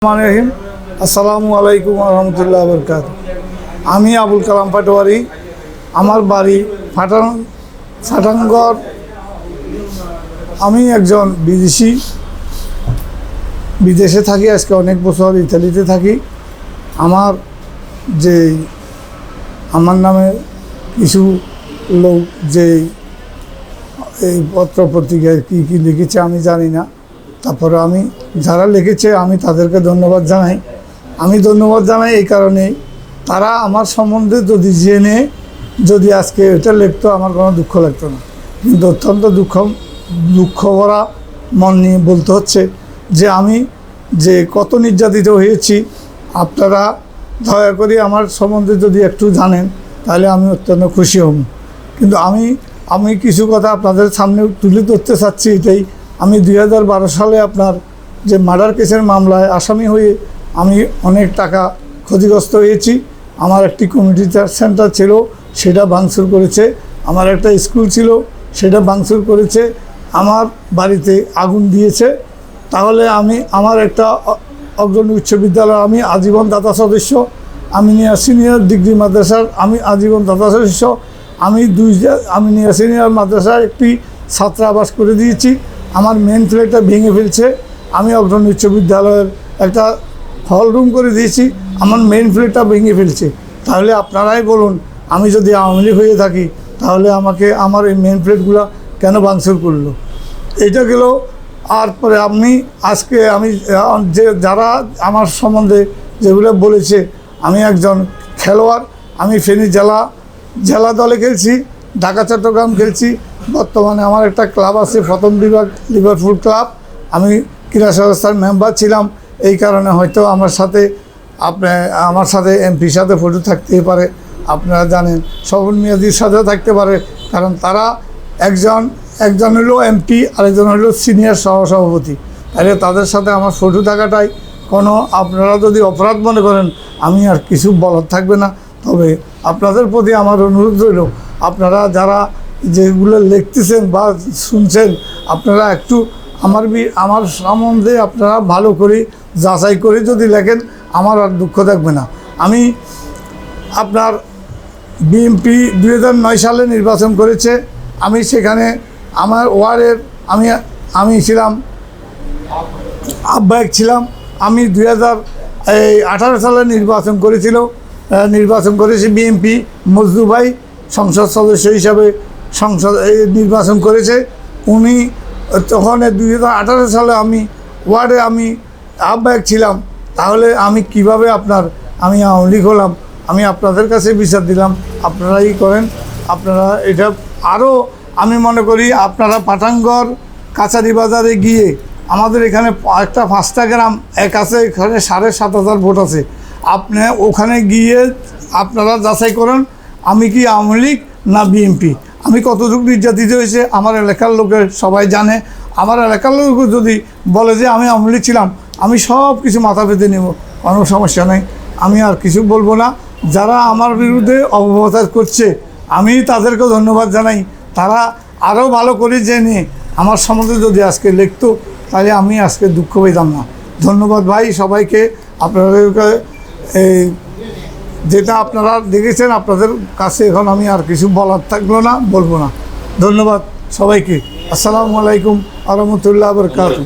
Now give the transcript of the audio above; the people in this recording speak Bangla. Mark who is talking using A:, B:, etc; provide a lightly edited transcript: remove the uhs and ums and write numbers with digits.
A: রহিম আসসালামু আলাইকুম রহমতুল্লাহ বরকাত। আমি আবুল কালাম পাটোয়ারি। আমার বাড়ি ফাটানগর। আমি একজন বিদেশে থাকি, আজকে অনেক বছর ইতালিতে থাকি। আমার নামে কিছু লোক যে এই পত্র পত্রিকায় কী কী লিখেছে আমি জানি না। তারপরে আমি যারা লিখেছে আমি তাদেরকে ধন্যবাদ জানাই। আমি ধন্যবাদ জানাই এই কারণে, তারা আমার সম্বন্ধে জেনে যদি আজকে এটা লিখতো আমার কোনো দুঃখ লাগতো না। কিন্তু অত্যন্ত দুঃখ ভরা মন নিয়ে বলতে হচ্ছে যে আমি যে কত নির্যাতিত হয়েছি। আপনারা দয়া করে আমার সম্বন্ধে যদি একটু জানেন তাহলে আমি অত্যন্ত খুশি হব। কিন্তু আমি কিছু কথা আপনাদের সামনে তুলে ধরতে চাচ্ছি। এটাই, আমি 2012 সালে আপনার যে মার্ডার কেসের মামলায় আসামি হয়ে আমি অনেক টাকা ক্ষতিগ্রস্ত হয়েছি। আমার একটি কমিউনিটি সেন্টার ছিল, সেটা ভাঙচুর করেছে। আমার একটা স্কুল ছিল, সেটা ভাঙচুর করেছে। আমার বাড়িতে আগুন দিয়েছে। তাহলে আমার একটা অগ্রণী উচ্চ বিদ্যালয়, আমি আজীবন দাতা সদস্য। আমিনিয়া সিনিয়র ডিগ্রি মাদ্রাসার আমি আজীবন দাতা সদস্য। আমি আমিনিয়া সিনিয়র মাদ্রাসার একটি ছাত্রাবাস করে দিয়েছি। আমার মেন ফ্ল্যাটটা ভেঙে ফেলছে। আমি অগ্রণী উচ্চ বিদ্যালয়ের একটা হল রুম করে দিয়েছি, আমার মেন ফ্ল্যাটটা ভেঙে ফেলছে। তাহলে আপনারাই বলুন, আমি যদি আওয়ামী লীগ হয়ে থাকি তাহলে আমার এই মেন ফ্ল্যাটগুলো কেন ভাঙচুর করলো? এটা গেল। আর পরে আজকে যারা আমার সম্বন্ধে যেগুলো বলেছে, আমি একজন খেলোয়াড়। আমি ফেনী জেলা দলে খেলছি, ঢাকা চট্টগ্রাম খেলছি। বর্তমানে আমার একটা ক্লাব আছে, প্রথম বিভাগ লিভারপুল ক্লাব। আমি ক্রীড়া সংস্থার মেম্বার ছিলাম। এই কারণে হয়তো আমার সাথে এমপির সাথে ফটো থাকতেই পারে। আপনারা জানেন শবন মিয়াজির সাথেও থাকতে পারে, কারণ তারা একজন হলো এমপি, আরেকজন হলো সিনিয়র সহসভাপতি। তাহলে তাদের সাথে আমার ফটো থাকাটাই আপনারা যদি অপরাধ মনে করেন, আমি আর কিছু বলার থাকবে না। তবে আপনাদের প্রতি আমার অনুরোধ রইল, আপনারা যারা যেগুলো লিখতেছেন বা শুনছেন, আপনারা একটু আমার সম্বন্ধে আপনারা ভালো করে যাচাই করে যদি লেখেন, আমার আর দুঃখ থাকবে না। আমি আপনার বিএনপি 2009 সালে নির্বাচন করেছে। আমি সেখানে আমার ওয়ার্ডের আমি ছিলাম আহ্বায়ক ছিলাম। আমি 2018 সালে নির্বাচন করেছি। বিএনপি মজদু ভাই সংসদ সদস্য হিসাবে নির্বাচন করেছে। উনি তখন 2018 সালে ওয়ার্ডে আমি আহ্বায়ক ছিলাম। তাহলে আমি কিভাবে আমি আওয়ামী লীগ হলাম? আমি আপনাদের কাছে বিচার দিলাম, আপনারাই করেন। আপনারা এটা আরও আমি মনে করি আপনারা পাঠানগড় কাছারি বাজারে গিয়ে, আমাদের এখানে একটা 5টা গ্রাম এক আছে, এখানে 7,500 ভোট আছে। ওখানে গিয়ে আপনারা যাচাই করেন আমি কি আওয়ামী লীগ না বিএনপি, আমি কতটুকু নির্যাতিত হয়েছে। আমার এলাকার লোকের সবাই জানে। আমার এলাকার লোক যদি বলে যে আমি আওয়ামী লীগ ছিলাম, আমি সব কিছু মাথা পেতে নেব, কোনো সমস্যা নেই। আমি আর কিছু বলবো না। যারা আমার বিরুদ্ধে অপপ্রচার করছে, আমি তাদেরকেও ধন্যবাদ জানাই। তারা আরও ভালো করে জেনে আমার সম্বন্ধে যদি আজকে লিখতো, তাহলে আমি আজকে দুঃখ পেতাম না। ধন্যবাদ ভাই সবাইকে। আপনাদেরকে যেটা আপনারা দেখেছেন, আপনাদের কাছে এখন আমি আর কিছু বলার বলবো না। ধন্যবাদ সবাইকে। আসসালামু আলাইকুম রহমতুল্লাহ বরকাতুহু।